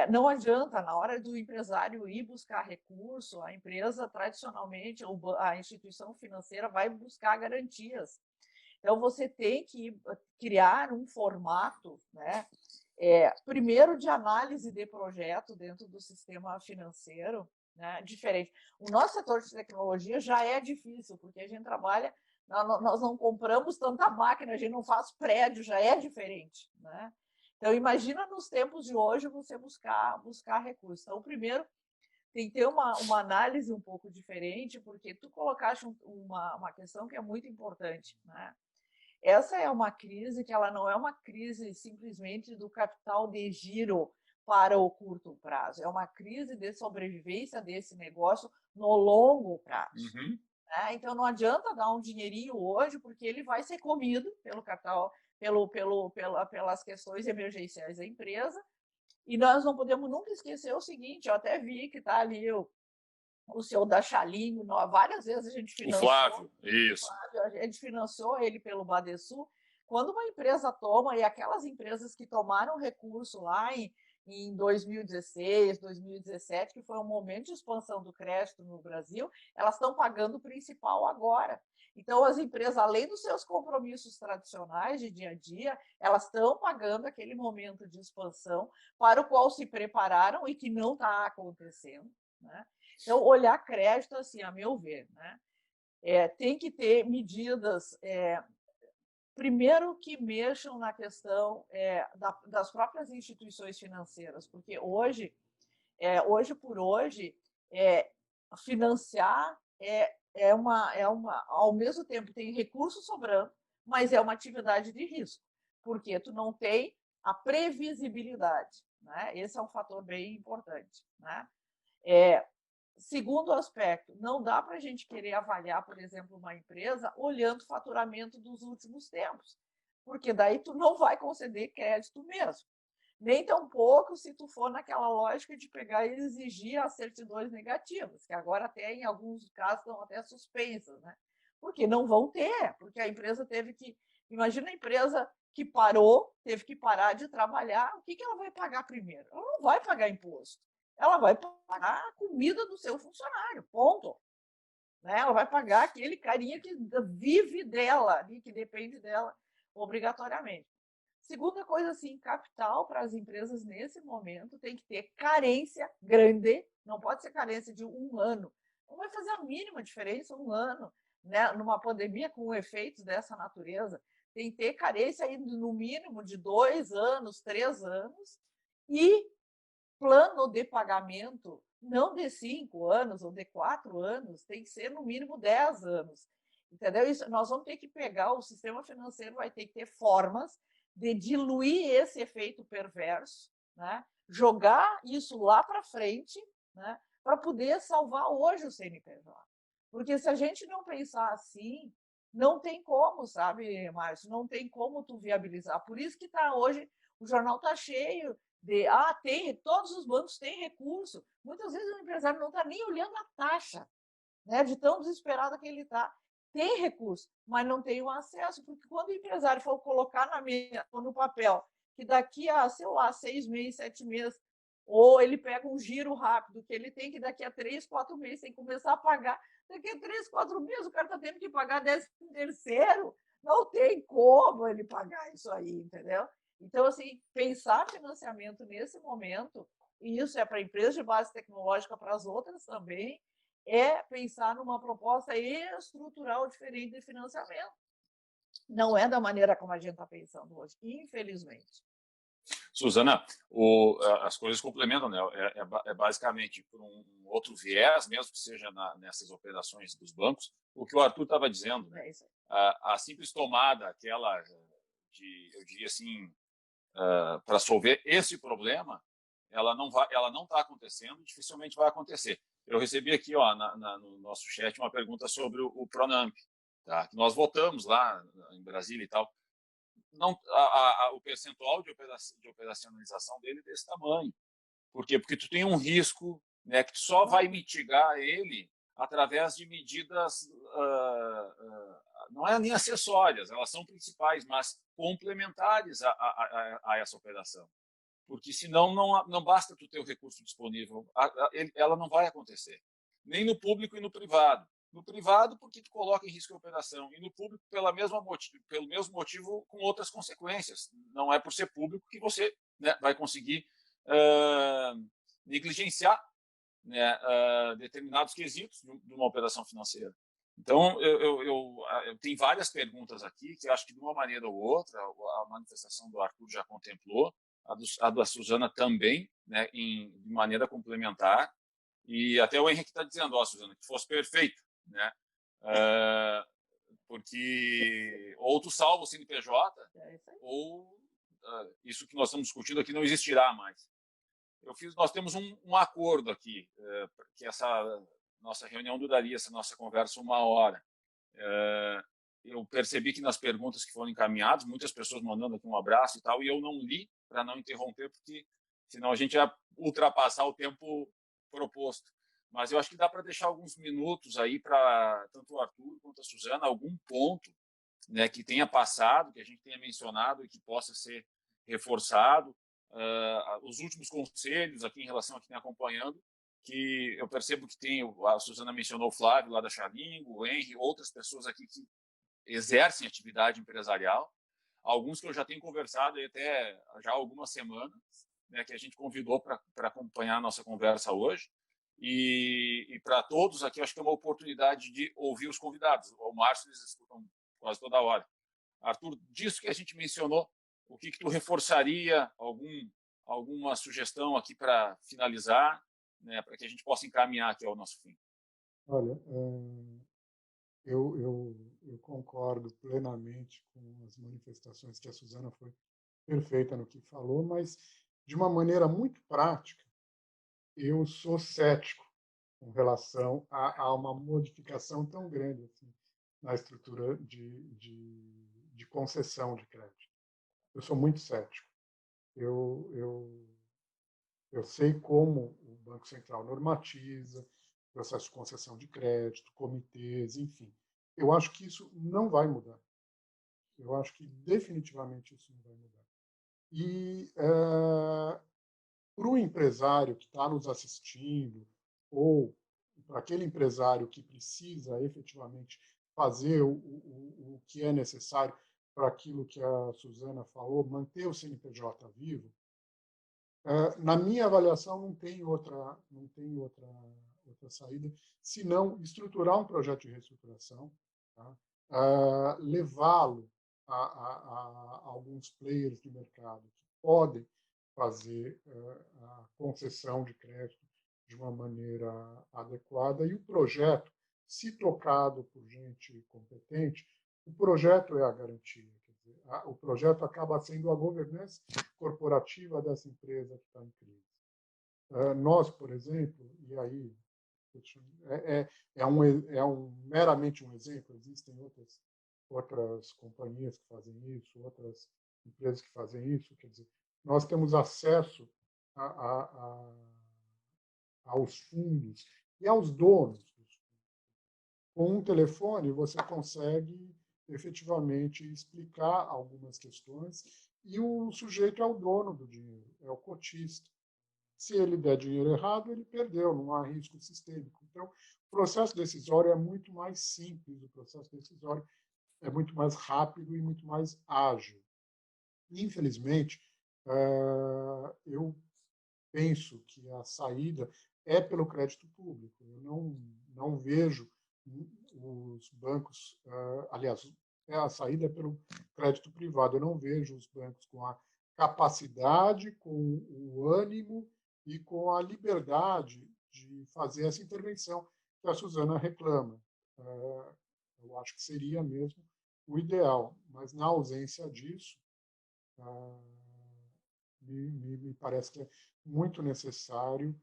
Não adianta, na hora do empresário ir buscar recurso, a empresa, tradicionalmente, a instituição financeira vai buscar garantias. Então, você tem que criar um formato, né, primeiro de análise de projeto dentro do sistema financeiro, né, diferente. O nosso setor de tecnologia já é difícil, porque a gente trabalha, nós não compramos tanta máquina, a gente não faz prédio, já é diferente, né? Então, imagina nos tempos de hoje você buscar recursos. Então, primeiro, tem que ter uma análise um pouco diferente, porque tu colocaste uma questão que é muito importante, né? Essa é uma crise que ela não é uma crise simplesmente do capital de giro para o curto prazo, é uma crise de sobrevivência desse negócio no longo prazo.
Uhum.
Né? Então não adianta dar um dinheirinho hoje, porque ele vai ser comido pelo capital, pelas questões emergenciais da empresa. E nós não podemos nunca esquecer o seguinte: eu até vi que está ali o senhor da Chalinho, várias vezes a gente financiou.
O Flávio, isso.
A gente financiou ele pelo Badesul. Quando uma empresa toma, e aquelas empresas que tomaram recurso lá em 2016, 2017, que foi um momento de expansão do crédito no Brasil, elas estão pagando o principal agora. Então, as empresas, além dos seus compromissos tradicionais de dia a dia, elas estão pagando aquele momento de expansão para o qual se prepararam e que não está acontecendo, né? Então, olhar crédito, assim, a meu ver, né? Tem que ter medidas, primeiro, que mexam na questão das próprias instituições financeiras, porque hoje por hoje, financiar ao mesmo tempo tem recurso sobrando, mas é uma atividade de risco, porque tu não tem a previsibilidade, né? Esse é um fator bem importante, né? Segundo aspecto, não dá para a gente querer avaliar, por exemplo, uma empresa olhando o faturamento dos últimos tempos, porque daí tu não vai conceder crédito mesmo. Nem tampouco se tu for naquela lógica de pegar e exigir as certidões negativas, que agora até em alguns casos estão até suspensas, né? Porque não vão ter, porque a empresa teve que... Imagina a empresa que parou, teve que parar de trabalhar, o que ela vai pagar primeiro? Ela não vai pagar imposto. Ela vai pagar a comida do seu funcionário, ponto. Né? Ela vai pagar aquele carinha que vive dela, que depende dela obrigatoriamente. Segunda coisa, assim, capital para as empresas nesse momento tem que ter carência grande, não pode ser carência de um ano. Não vai fazer a mínima diferença um ano. né, numa pandemia com efeitos dessa natureza, tem que ter carência aí no mínimo de 2 anos, 3 anos, e plano de pagamento não de 5 anos ou de 4 anos, tem que ser no mínimo 10 anos. Entendeu? Isso, nós vamos ter que pegar, o sistema financeiro vai ter que ter formas de diluir esse efeito perverso, né? Jogar isso lá para frente, né? Para poder salvar hoje o CNPJ. Porque se a gente não pensar assim, não tem como, sabe, Márcio? Não tem como tu viabilizar. Por isso que tá hoje, o jornal está cheio de, todos os bancos têm recurso. Muitas vezes o empresário não está nem olhando a taxa, né, de tão desesperado que ele está. Tem recurso, mas não tem o acesso, porque quando o empresário for colocar na mesa, no papel, que daqui a, sei lá, 6 meses, 7 meses, ou ele pega um giro rápido, que ele tem que daqui a 3, 4 meses tem que começar a pagar. Daqui a 3, 4 meses o cara está tendo que pagar 13º, não tem como ele pagar isso aí, entendeu? Então, assim, pensar financiamento nesse momento, e isso é para empresas de base tecnológica, para as outras também, é pensar numa proposta estrutural diferente de financiamento. Não é da maneira como a gente está pensando hoje, infelizmente.
Suzana, as coisas complementam, né? É basicamente por um outro viés, mesmo que seja nessas operações dos bancos, o que o Arthur estava dizendo, né? A simples tomada, aquela eu diria assim, para solver esse problema, ela não está acontecendo, dificilmente vai acontecer. Eu recebi aqui, no nosso chat, uma pergunta sobre o Pronamp, tá? Que nós votamos lá em Brasília e tal. Não, o percentual de operacionalização dele é desse tamanho. Por quê? Porque tu tem um risco, né, que tu só vai mitigar ele através de medidas, não é nem acessórias, elas são principais, mas complementares a essa operação. Porque senão não basta tu ter o recurso disponível, ela não vai acontecer. Nem no público e no privado. No privado, porque tu coloca em risco a operação, e no público pelo mesmo motivo, com outras consequências. Não é por ser público que você, né, vai conseguir negligenciar, né, determinados quesitos de uma operação financeira. Então, eu tenho várias perguntas aqui que acho que, de uma maneira ou outra, a manifestação do Arthur já contemplou, a da Suzana também, né, de maneira complementar. E até o Henrique está dizendo, Suzana, que fosse perfeito, né? Porque ou tu salva o CNPJ, ou isso que nós estamos discutindo aqui não existirá mais. Nós temos um acordo aqui, que essa nossa reunião duraria, essa nossa conversa, 1 hora. Eu percebi que nas perguntas que foram encaminhadas, muitas pessoas mandando aqui um abraço e tal, e eu não li para não interromper, porque senão a gente ia ultrapassar o tempo proposto. Mas eu acho que dá para deixar alguns minutos aí para tanto o Arthur quanto a Suzana, algum ponto, né, que tenha passado, que a gente tenha mencionado e que possa ser reforçado. Os últimos conselhos aqui em relação a quem está acompanhando, que eu percebo que tem, a Suzana mencionou o Flávio lá da Xalingo, o Henry, outras pessoas aqui que exercem atividade empresarial, alguns que eu já tenho conversado até já há algumas semanas, né, que a gente convidou para acompanhar a nossa conversa hoje. E para todos aqui, acho que é uma oportunidade de ouvir os convidados. O Márcio, eles escutam quase toda hora. Arthur, disso que a gente mencionou, o que tu reforçaria, alguma sugestão aqui para finalizar, né, para que a gente possa encaminhar aqui ao nosso fim?
Olha, eu concordo plenamente com as manifestações que a Suzana foi perfeita no que falou, mas de uma maneira muito prática, eu sou cético com relação a uma modificação tão grande assim, na estrutura de concessão de crédito. Eu sou muito cético. Eu sei como o Banco Central normatiza o processo de concessão de crédito, comitês, enfim. Eu acho que isso não vai mudar. Eu acho que definitivamente isso não vai mudar. E para o empresário que está nos assistindo, ou para aquele empresário que precisa efetivamente fazer o que é necessário para aquilo que a Suzana falou, manter o CNPJ vivo, na minha avaliação não tem outra saída senão estruturar um projeto de reestruturação tá? Levá-lo a alguns players de mercado que podem fazer a concessão de crédito de uma maneira adequada e o projeto, se tocado por gente competente, o projeto é a garantia. Quer dizer, o projeto acaba sendo a governança corporativa dessa empresa que está em crise. Nós, por exemplo, e aí meramente um exemplo, existem outras companhias que fazem isso, outras empresas que fazem isso, quer dizer, nós temos acesso aos fundos e aos donos dos fundos. Com um telefone, você consegue efetivamente explicar algumas questões e o sujeito é o dono do dinheiro, é o cotista. Se ele der dinheiro errado, ele perdeu, não há risco sistêmico. Então, o processo decisório é muito mais simples, o processo decisório é muito mais rápido e muito mais ágil. Infelizmente, eu penso que a saída é pelo crédito público. Eu não vejo os bancos, aliás, a saída é pelo crédito privado. Eu não vejo os bancos com a capacidade, com o ânimo e com a liberdade de fazer essa intervenção que a Suzana reclama. Eu acho que seria mesmo o ideal, mas na ausência disso, me parece que é muito necessário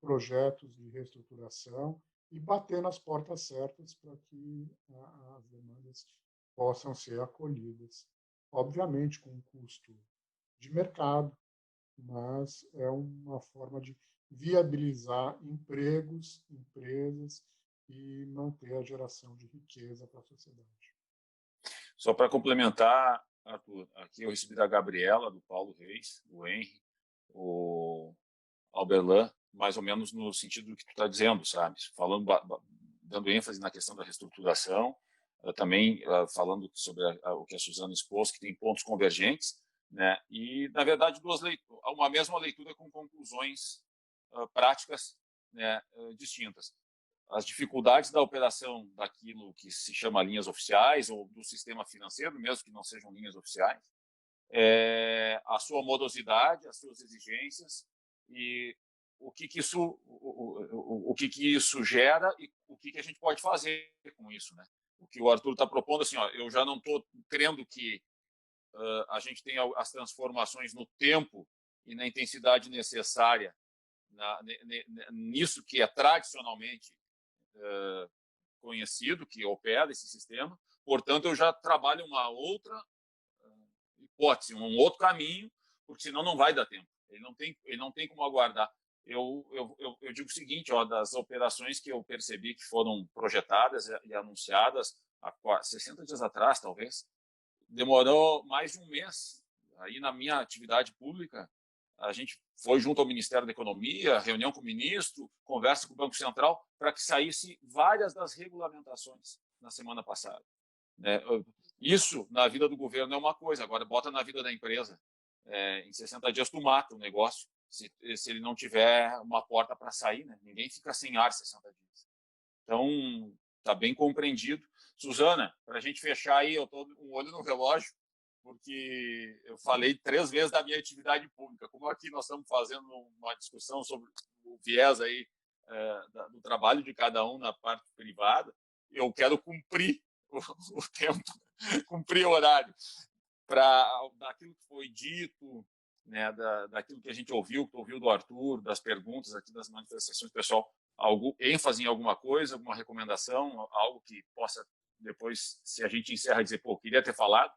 projetos de reestruturação e bater nas portas certas para que as demandas possam ser acolhidas. Obviamente, com um custo de mercado, mas é uma forma de viabilizar empregos, empresas e manter a geração de riqueza para a sociedade.
Só para complementar, Arthur, aqui eu recebi da Gabriela, do Paulo Reis, o Henry, o Alberlan, mais ou menos no sentido do que tu está dizendo, sabe? Falando, dando ênfase na questão da reestruturação, também falando sobre o que a Suzana expôs, que tem pontos convergentes, né? E, na verdade, uma mesma leitura com conclusões práticas, né, distintas. As dificuldades da operação daquilo que se chama linhas oficiais ou do sistema financeiro, mesmo que não sejam linhas oficiais, a sua morosidade, as suas exigências e o que isso gera e o que a gente pode fazer com isso, né? O que o Arthur está propondo, assim, ó, eu já não estou crendo que a gente tenha as transformações no tempo e na intensidade necessária nisso que é tradicionalmente conhecido, que opera esse sistema. Portanto, eu já trabalho uma outra hipótese, um outro caminho, porque senão não vai dar tempo. Ele não tem como aguardar. Eu digo o seguinte, ó, das operações que eu percebi que foram projetadas e anunciadas há 60 dias atrás, talvez, demorou mais de um mês. Aí, na minha atividade pública, a gente foi junto ao Ministério da Economia, reunião com o ministro, conversa com o Banco Central, para que saísse várias das regulamentações na semana passada. Isso, na vida do governo, é uma coisa, agora bota na vida da empresa. Em 60 dias, tu mata o negócio, se ele não tiver uma porta para sair, né? Ninguém fica sem ar 60 dias. Então, está bem compreendido. Suzana, para a gente fechar aí, eu estou um olho no relógio, porque eu falei 3 vezes da minha atividade pública. Como aqui nós estamos fazendo uma discussão sobre o viés aí, do trabalho de cada um na parte privada, eu quero cumprir o tempo, cumprir o horário daquilo que foi dito, né, daquilo que a gente ouviu, que ouviu do Arthur, das perguntas aqui, das manifestações, pessoal, ênfase em alguma coisa, alguma recomendação, algo que possa depois, se a gente encerra, dizer, pô, queria ter falado.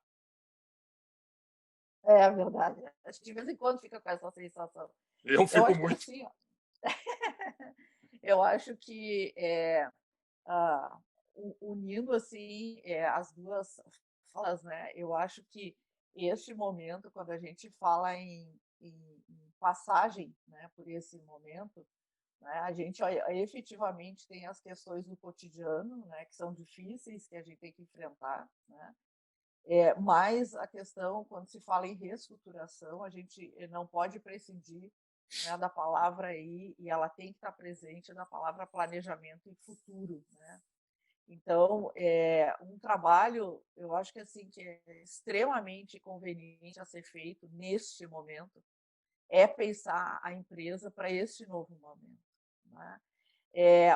É verdade. Acho que de vez em quando fica com essa sensação.
Eu fico muito.
Assim, eu acho que unindo assim as duas falas, né? Eu acho que este momento, quando a gente fala em passagem, né, por esse momento, né, a gente efetivamente tem as questões do cotidiano, né, que são difíceis, que a gente tem que enfrentar, né? Mas a questão, quando se fala em reestruturação, a gente não pode prescindir, né, da palavra aí, e ela tem que estar presente, da palavra planejamento e futuro, né? Então, um trabalho, eu acho que assim que é extremamente conveniente a ser feito neste momento é pensar a empresa para este novo momento, né?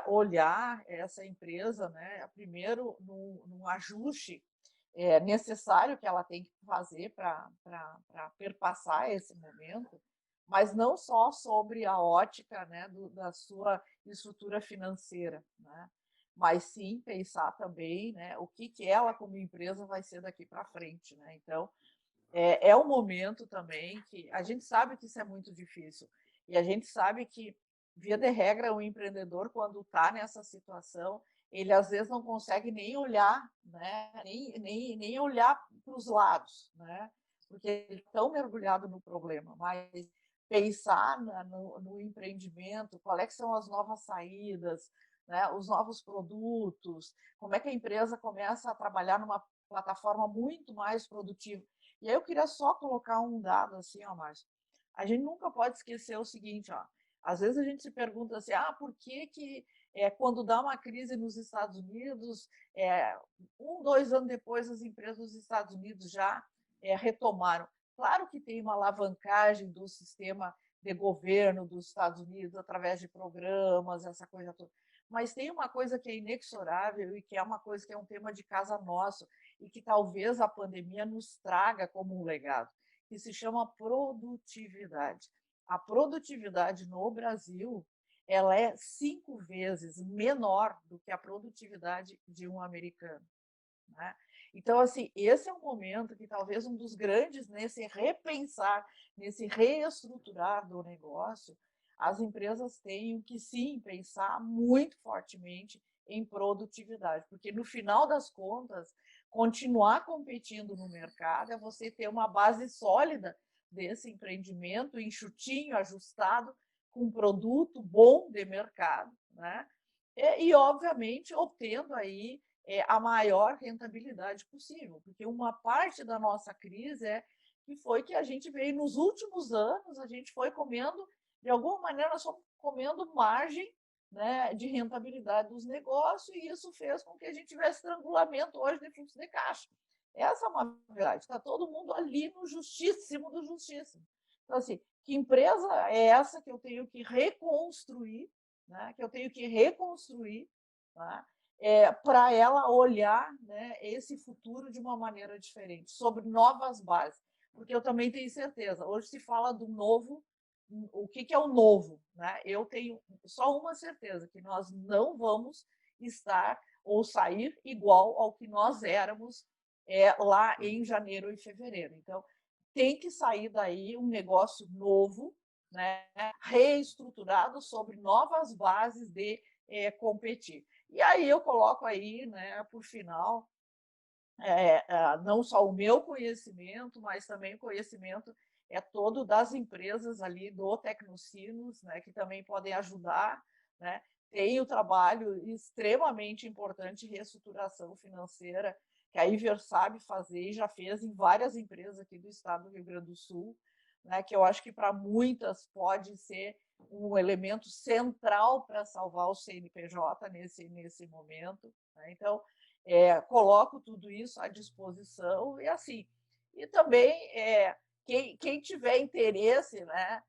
Olhar essa empresa, né, primeiro num ajuste necessário que ela tem que fazer para perpassar esse momento, mas não só sobre a ótica, né, da sua estrutura financeira, né, mas sim pensar também, né, o que ela como empresa vai ser daqui para frente, né? Então, é um momento também que a gente sabe que isso é muito difícil e a gente sabe que, via de regra, o empreendedor, quando está nessa situação, ele às vezes não consegue nem olhar, né? nem olhar para os lados, né? Porque ele é tão mergulhado no problema, mas pensar no empreendimento, quais é que são as novas saídas, né? Os novos produtos, como é que a empresa começa a trabalhar numa plataforma muito mais produtiva. E aí eu queria só colocar um dado assim, ó, Márcio. A gente nunca pode esquecer o seguinte, ó. Às vezes a gente se pergunta assim, por que quando dá uma crise nos Estados Unidos, 2 anos depois as empresas dos Estados Unidos já retomaram. Claro que tem uma alavancagem do sistema de governo dos Estados Unidos através de programas, essa coisa toda. Mas tem uma coisa que é inexorável e que é uma coisa que é um tema de casa nosso, e que talvez a pandemia nos traga como um legado, que se chama produtividade. A produtividade no Brasil, ela é 5 vezes menor do que a produtividade de um americano, né? Então, assim, esse é um momento que talvez um dos grandes nesse repensar, nesse reestruturar do negócio, as empresas tenham que sim pensar muito fortemente em produtividade, porque no final das contas, continuar competindo no mercado é você ter uma base sólida desse empreendimento, enxutinho, ajustado, com um produto bom de mercado, né? Obviamente, obtendo aí a maior rentabilidade possível, porque uma parte da nossa crise que foi que a gente veio nos últimos anos, a gente foi comendo, de alguma maneira, nós fomos comendo margem, né, de rentabilidade dos negócios, e isso fez com que a gente tivesse estrangulamento hoje de fluxo de caixa. Essa é uma verdade, está todo mundo ali no justíssimo do justíssimo. Então, assim, que empresa é essa que eu tenho que reconstruir, né, tá? Para ela olhar, né, esse futuro de uma maneira diferente, sobre novas bases. Porque eu também tenho certeza, hoje se fala do novo, o que é o novo, né? Eu tenho só uma certeza, que nós não vamos estar ou sair igual ao que nós éramos lá em janeiro e fevereiro. Então, tem que sair daí um negócio novo, né, reestruturado sobre novas bases de competir. E aí eu coloco aí, né, por final, não só o meu conhecimento, mas também o conhecimento todo das empresas ali do Tecnocinos, né, que também podem ajudar, né? Tem o trabalho extremamente importante de reestruturação financeira, que a Iver sabe fazer e já fez em várias empresas aqui do estado do Rio Grande do Sul, né, que eu acho que para muitas pode ser um elemento central para salvar o CNPJ nesse momento, né? Então, coloco tudo isso à disposição e assim. E também quem tiver interesse, né,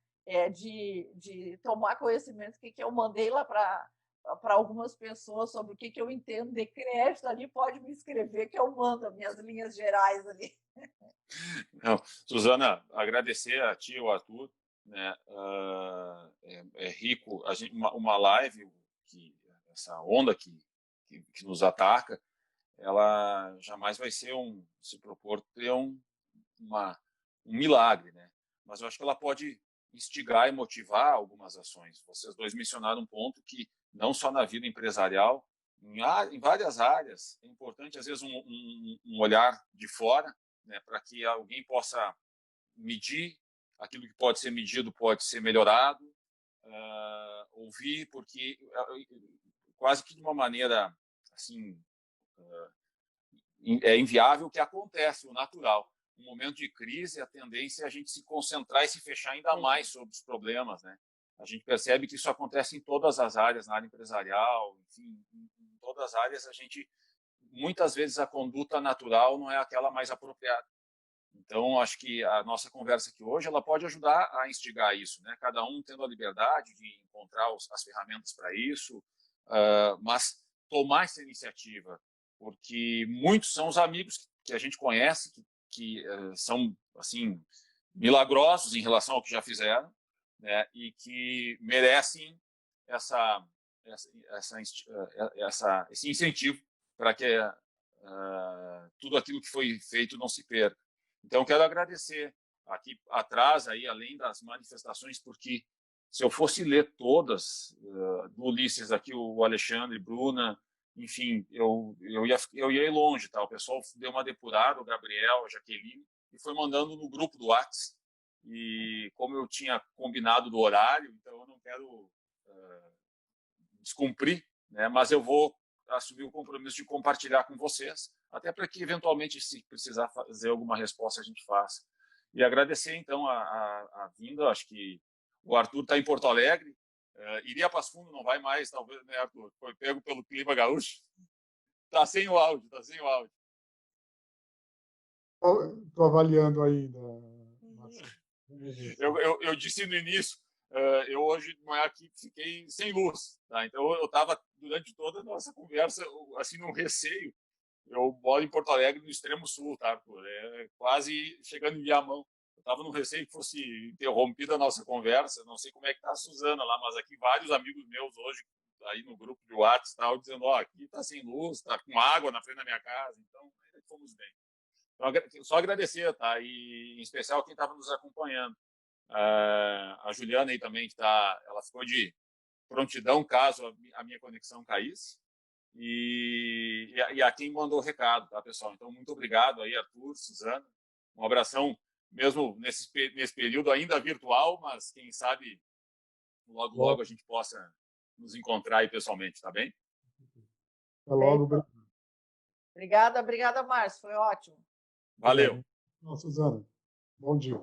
de tomar conhecimento do que eu mandei lá para algumas pessoas sobre o que eu entendo de crédito ali, pode me escrever que eu mando as minhas linhas gerais ali.
Não, Suzana, agradecer a ti e ao Arthur, né? É rico uma live, essa onda que nos ataca, ela jamais vai ser se propor ter um milagre, né? Mas eu acho que ela pode instigar e motivar algumas ações. Vocês dois mencionaram um ponto que não só na vida empresarial, em várias áreas é importante às vezes um olhar de fora, né, para que alguém possa medir aquilo que pode ser medido, pode ser melhorado, ouvir, porque quase que de uma maneira assim é inviável o que acontece, o natural. No momento de crise, a tendência é a gente se concentrar e se fechar ainda mais sobre os problemas, né? A gente percebe que isso acontece em todas as áreas, na área empresarial, enfim, em todas as áreas, muitas vezes a conduta natural não é aquela mais apropriada. Então, acho que a nossa conversa aqui hoje ela pode ajudar a instigar isso, né? Cada um tendo a liberdade de encontrar as ferramentas para isso, mas tomar essa iniciativa, porque muitos são os amigos que a gente conhece, que são assim milagrosos em relação ao que já fizeram, né? E que merecem esse incentivo para que tudo aquilo que foi feito não se perca. Então, quero agradecer aqui atrás, aí, além das manifestações, porque se eu fosse ler todas, do Ulisses, aqui o Alexandre, Bruna, enfim, eu ia ir longe, tá? O pessoal deu uma depurada, o Gabriel, a Jaqueline, e foi mandando no grupo do WhatsApp. E como eu tinha combinado do horário, então eu não quero descumprir, né? Mas eu vou assumir o compromisso de compartilhar com vocês, até para que, eventualmente, se precisar fazer alguma resposta, a gente faça. E agradecer, então, a vinda. Acho que o Arthur está em Porto Alegre. Iria Passo Fundo não vai mais, talvez, né, Arthur? Foi pego pelo clima gaúcho. Está sem o áudio, está sem o áudio.
Estou avaliando ainda.
Eu disse no início, eu hoje de manhã aqui fiquei sem luz, tá? Então eu estava durante toda a nossa conversa assim num receio. Eu moro em Porto Alegre, no extremo sul, tá? Quase chegando em Viamão. Eu estava num receio que fosse interrompida a nossa conversa. Não sei como é que está a Suzana lá, mas aqui vários amigos meus hoje aí no grupo de WhatsApp estavam dizendo, aqui está sem luz, está com água na frente da minha casa, então fomos bem. Então, só agradecer, tá? E em especial quem estava nos acompanhando. A Juliana aí também, ela ficou de prontidão caso a minha conexão caísse. E a quem mandou o recado, tá, pessoal? Então, muito obrigado aí, Arthur, Suzana. Um abração, mesmo nesse período ainda virtual, mas quem sabe logo a gente possa nos encontrar aí pessoalmente, tá bem?
Até logo.
Obrigada, Márcio. Foi ótimo.
Valeu.
Suzana. Bom dia.